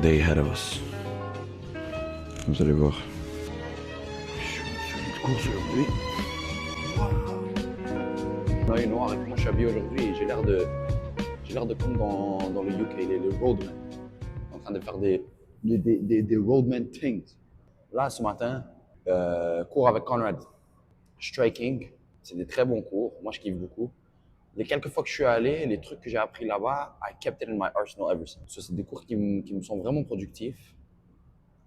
day ahead of us. Vous allez voir. Je fais une course aujourd'hui. Non, il est noir avec moi, je suis habillé aujourd'hui et j'ai l'air de comme dans le UK, les roadmen. En train de faire des roadman things. Là, ce matin, cours avec Conrad. Striking, c'est des très bons cours. Moi, je kiffe beaucoup. Les quelques fois que je suis allé, les trucs que j'ai appris là-bas, I kept it in my arsenal ever since. So, c'est des cours qui me sont vraiment productifs.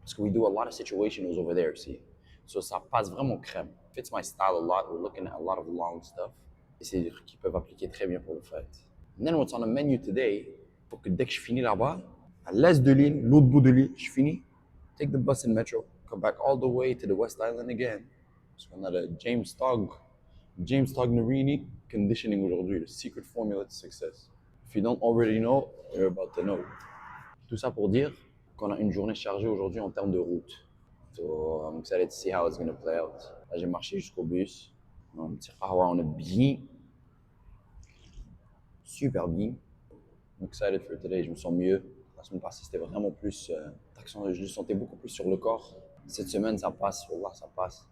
Parce que we do a lot of situationals over there, see. So, ça passe vraiment crème. Fits my style a lot. We're looking at a lot of long stuff. Et c'est des trucs qui peuvent appliquer très bien pour le fight. And then what's on the menu today, faut que dès que je finis là-bas, à l'est de l'île, l'autre bout de l'île, je finis, take the bus and metro, come back all the way to the West Island again. Parce qu'on a le James Tognarini conditioning aujourd'hui, le secret formula to success. If you don't already know, you're about to know. Tout ça pour dire qu'on a une journée chargée aujourd'hui en termes de route. So I'm excited to see how it's going to play out. Là, j'ai marché jusqu'au bus. On a un petit qahwa, on est bien. Super bien. I'm excited for today, je me sens mieux. La semaine passée, c'était vraiment plus traction, je le sentais beaucoup plus sur le corps. Cette semaine, ça passe, wallah, ça passe.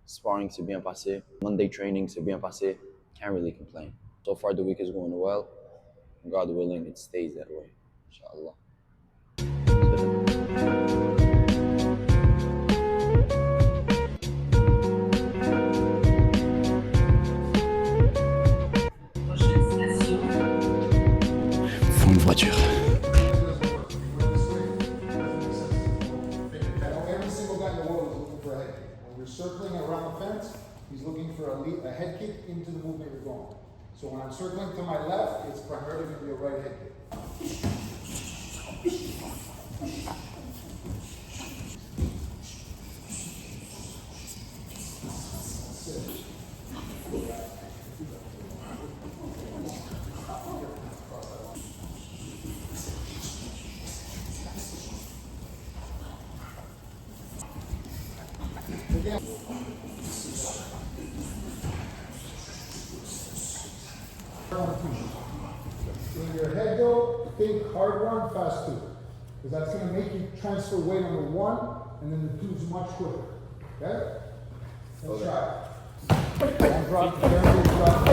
Sparring s'est bien passé. Monday training s'est bien passé. Can't really complain. So far, the week is going well. God willing, it stays that way. Inshallah. Faut une voiture. Circling around the fence, he's looking for a head kick into the movement you're going. So when I'm circling to my left, it's primarily going to be a right head kick. When your head go, think hard one, fast two. Because that's going to make you transfer weight on the one, and then the two is much quicker. Okay? Let's try it. One drop, very good drop.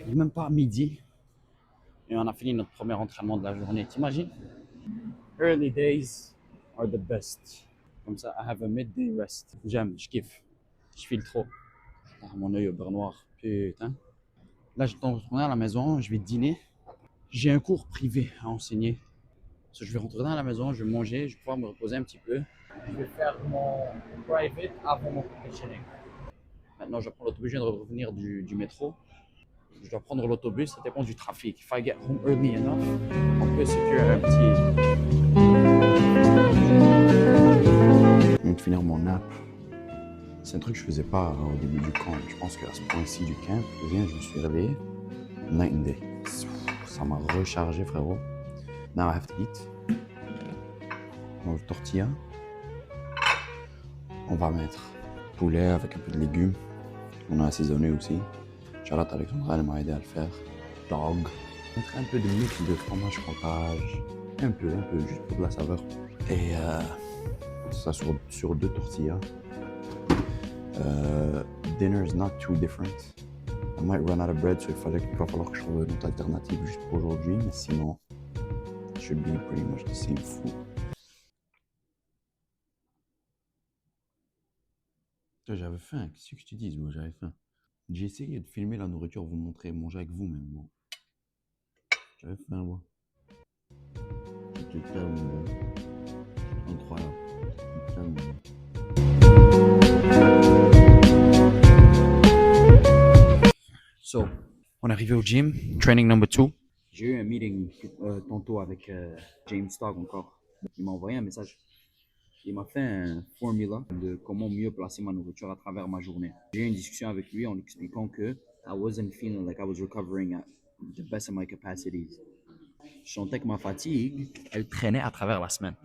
Il n'est même pas midi et on a fini notre premier entraînement de la journée. T'imagines? Early days are the best. Comme ça, I have a midday rest. J'aime, je kiffe. Je file trop. Ah, mon œil au beurre noir. Putain. Là, je dois retourner à la maison, je vais dîner. J'ai un cours privé à enseigner. So, je vais rentrer dans la maison, je vais manger, je vais pouvoir me reposer un petit peu. Je vais faire mon private avant mon conditioning. Maintenant, je vais prendre l'autobus, je viens de revenir du métro. Je dois prendre l'autobus, ça dépend du trafic. If I get home early enough, on peut sécuriser un petit. Je viens de finir mon nap. C'est un truc que je faisais pas au début du camp. Je pense qu'à ce point-ci du camp, je me suis réveillé. Night and day. Ça m'a rechargé, frérot. Now I have to eat. On mange tortilla. On va mettre poulet avec un peu de légumes. On a assaisonné aussi. Charlotte Alexandra, elle m'a aidé à le faire. Dog. Mettre un peu de mix de fromage fromage. Un peu, juste pour de la saveur. Et ça sur 2 tortillas. Dinner is not too different. I might run out of bread, so il va falloir que je trouve une autre alternative juste pour aujourd'hui. Mais sinon, it should be pretty much the same food. Putain, j'avais faim. Qu'est-ce que je te dis, moi, j'avais faim. J'ai essayé de filmer la nourriture, vous montrer, manger avec vous, mais bon. J'avais faim, moi. C'était tellement bon. Incroyable. C'était tellement bon. So, on est arrivé au gym, training number 2. J'ai eu un meeting tantôt avec James Stogg encore. Il m'a envoyé un message. Il m'a fait un formula de comment mieux placer ma nourriture à travers ma journée. J'ai eu une discussion avec lui en expliquant que I wasn't feeling like I was recovering at the best of my capacities. Je sentais que ma fatigue, elle traînait à travers la semaine.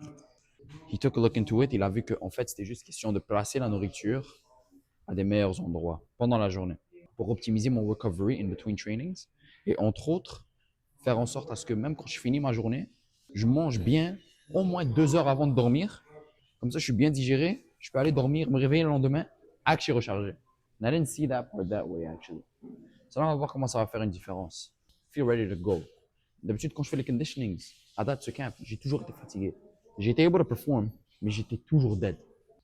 He took a look into it. Il a vu qu'en fait, c'était juste question de placer la nourriture à des meilleurs endroits pendant la journée pour optimiser mon recovery in between trainings et entre autres, faire en sorte à ce que même quand je finis ma journée, je mange bien au moins 2 heures avant de dormir. Comme ça, je suis bien digéré. Je peux aller dormir, me réveiller le lendemain, actually rechargé. And I didn't see that part that way, actually. So là, on va voir comment ça va faire une différence. Feel ready to go. D'habitude, quand je fais les conditionings, à date, ce camp, j'ai toujours été fatigué. J'ai été able to perform, mais j'étais toujours dead.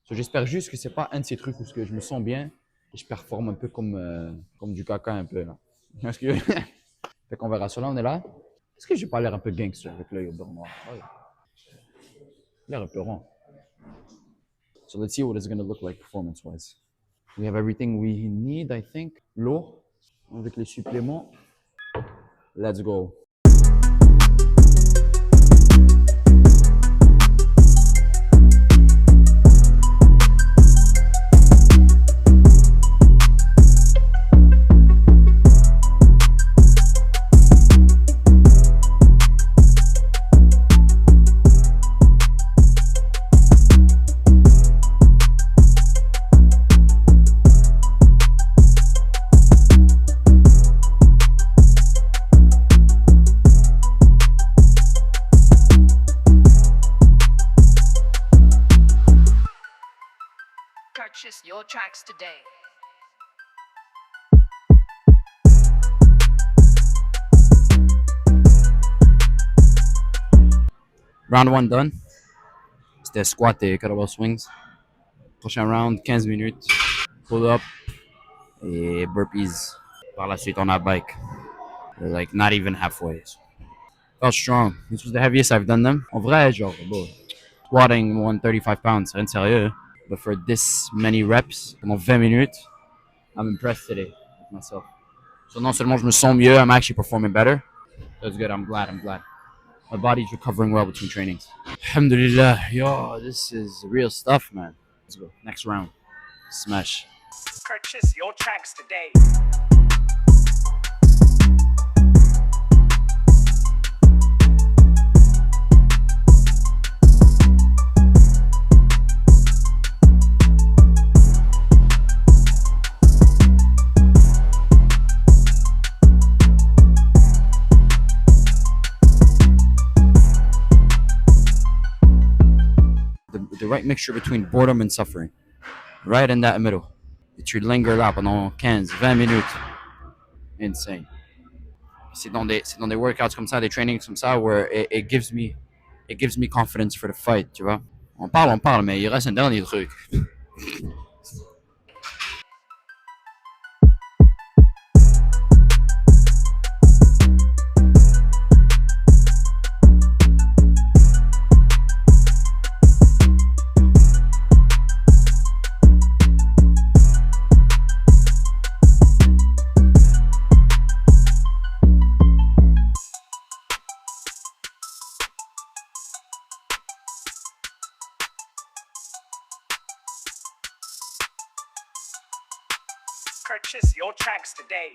So, j'espère juste que c'est pas un de ces trucs où je me sens bien et je performe un peu comme du caca un peu là. Parce que fait qu'on verra. Là, on est là. Est-ce que j'ai pas l'air un peu gangster avec l'œil au beurre noir? Ouais. L'air un peu rond. So let's see what it's gonna look like performance-wise. We have everything we need, I think. L'eau avec les suppléments. Let's go. Purchase your tracks today. Round 1 done. C'était squat et kettlebell swings. Prochain round, 15 minutes. Pull up et burpees. Par la suite, on a bike. We're like not even halfway. Felt strong. This was the heaviest I've done them. En vrai, genre, bon, squatting 135 pounds, rien de sérieux. But for this many reps, pendant 20 minutes, I'm impressed today with myself. So non seulement je me sens mieux, I'm actually performing better. That's good, I'm glad. My body's recovering well between trainings. Alhamdulillah, yo, this is real stuff, man. Let's go, next round. Smash. Purchase your tracks today. The right mixture between boredom and suffering. Right in that middle. Et tu lingers là pendant 15-20 minutes. Insane. C'est dans des workouts comme ça, des trainings comme ça, where it gives me confidence for the fight, tu vois. On parle, mais il reste un dernier truc. Purchase your tracks today.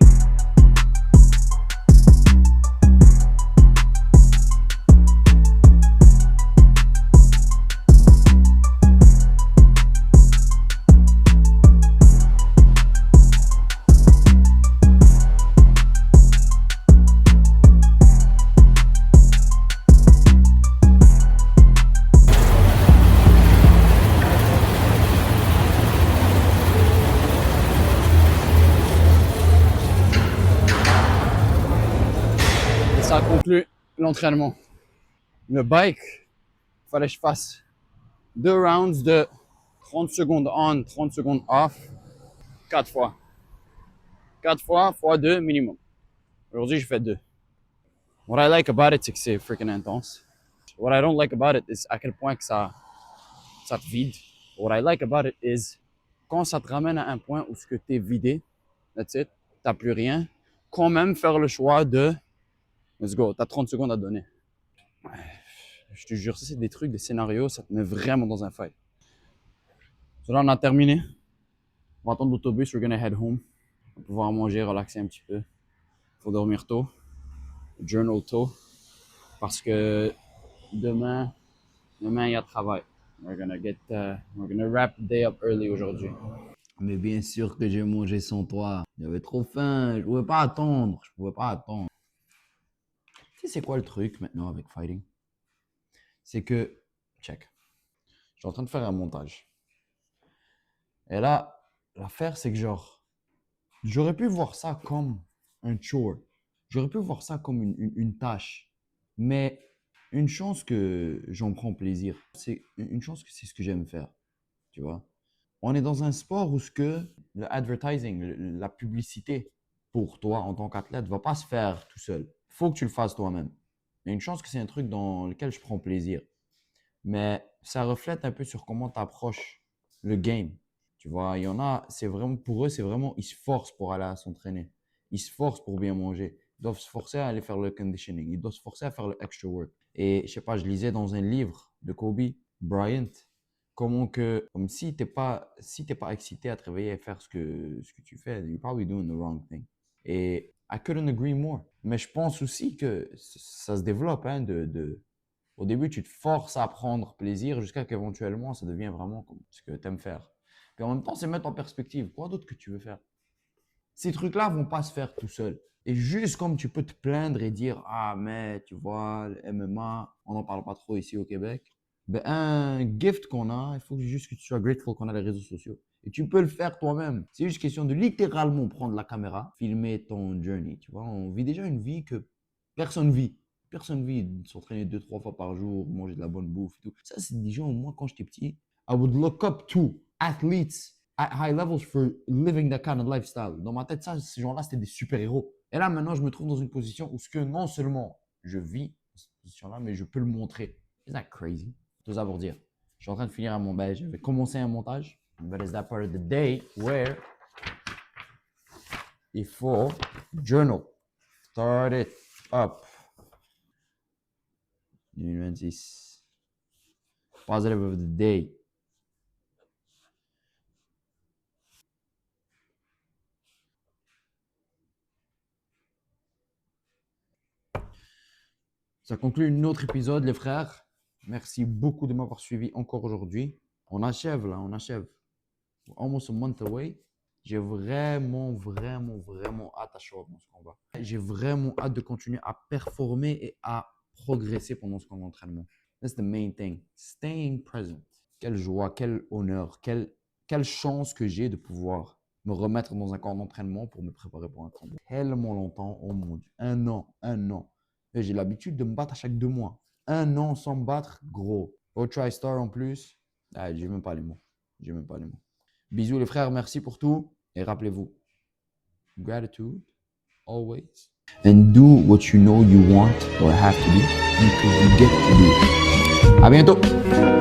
Ça conclut l'entraînement. Le bike, fallait que je fasse 2 rounds de 30 secondes on, 30 secondes off. 4 fois. 4 fois, fois 2 minimum. Aujourd'hui, j'ai fait 2. What I like about it, c'est que c'est freaking intense. What I don't like about it is à quel point que ça te vide. What I like about it is quand ça te ramène à un point où ce que t'es vidé, that's it, t'as plus rien, quand même faire le choix de let's go, t'as 30 secondes à donner. Je te jure, ça c'est des trucs, des scénarios, ça te met vraiment dans un fight. So là, on a terminé. On va attendre l'autobus, we're gonna head home. On va pouvoir manger, relaxer un petit peu. Faut dormir tôt. Journal tôt. Parce que demain, il y a travail. We're gonna wrap the day up early aujourd'hui. Mais bien sûr que j'ai mangé sans toi. J'avais trop faim, je pouvais pas attendre. Tu sais, c'est quoi le truc maintenant avec fighting? C'est que, check, je suis en train de faire un montage. Et là, l'affaire, c'est que genre, j'aurais pu voir ça comme un chore. J'aurais pu voir ça comme une tâche. Mais une chance que j'en prends plaisir. C'est une chance que c'est ce que j'aime faire. Tu vois? On est dans un sport où ce que le advertising, la publicité pour toi en tant qu'athlète va pas se faire tout seul. Il faut que tu le fasses toi-même. Il y a une chance que c'est un truc dans lequel je prends plaisir. Mais ça reflète un peu sur comment tu approches le game. Tu vois, il y en a, c'est vraiment, pour eux, c'est vraiment, ils se forcent pour aller s'entraîner. Ils se forcent pour bien manger. Ils doivent se forcer à aller faire le conditioning. Ils doivent se forcer à faire le extra work. Et je sais pas, je lisais dans un livre de Kobe Bryant, comme si t'es pas excité à te réveiller et faire ce que tu fais, you're probably doing the wrong thing. Et I couldn't agree more. Mais je pense aussi que ça se développe, hein, au début, tu te forces à prendre plaisir jusqu'à qu'éventuellement, ça devient vraiment comme ce que tu aimes faire. Puis en même temps, c'est mettre en perspective. Quoi d'autre que tu veux faire? Ces trucs-là vont pas se faire tout seuls. Et juste comme tu peux te plaindre et dire, ah, mais tu vois, le MMA, on n'en parle pas trop ici au Québec. Ben, un gift qu'on a, il faut juste que tu sois grateful qu'on a les réseaux sociaux. Et tu peux le faire toi-même. C'est juste question de littéralement prendre la caméra, filmer ton journey. Tu vois, on vit déjà une vie que personne vit. Personne vit de s'entraîner 2-3 fois par jour, manger de la bonne bouffe et tout. Ça, c'est des gens, moi, quand j'étais petit, I would look up to athletes at high levels for living that kind of lifestyle. Dans ma tête, ça, ces gens-là, c'était des super-héros. Et là, maintenant, je me trouve dans une position où ce que non seulement je vis dans cette position-là, mais je peux le montrer. Isn't that crazy? Tout ça pour dire, je suis en train de finir un montage. J'avais commencé un montage. But it's that part of the day where il faut journal. Start it up. 2026. Positive of the day. Ça conclut un autre épisode, les frères. Merci beaucoup de m'avoir suivi encore aujourd'hui. On achève là, on achève. We're almost a month away. J'ai vraiment hâte à show up dans ce combat. J'ai vraiment hâte de continuer à performer et à progresser pendant ce camp d'entraînement. That's the main thing. Staying present. Quelle joie, quel honneur, quelle chance que j'ai de pouvoir me remettre dans un camp d'entraînement pour me préparer pour un combat. Tellement longtemps, oh mon Dieu. Un an. Et j'ai l'habitude de me battre à chaque 2 mois. 1 an sans me battre, gros. Au TriStar en plus. Ah, j'ai même pas les mots. Bisous les frères, merci pour tout. Et rappelez-vous, gratitude, always. And do what you know you want or have to do because you get to do it. À bientôt.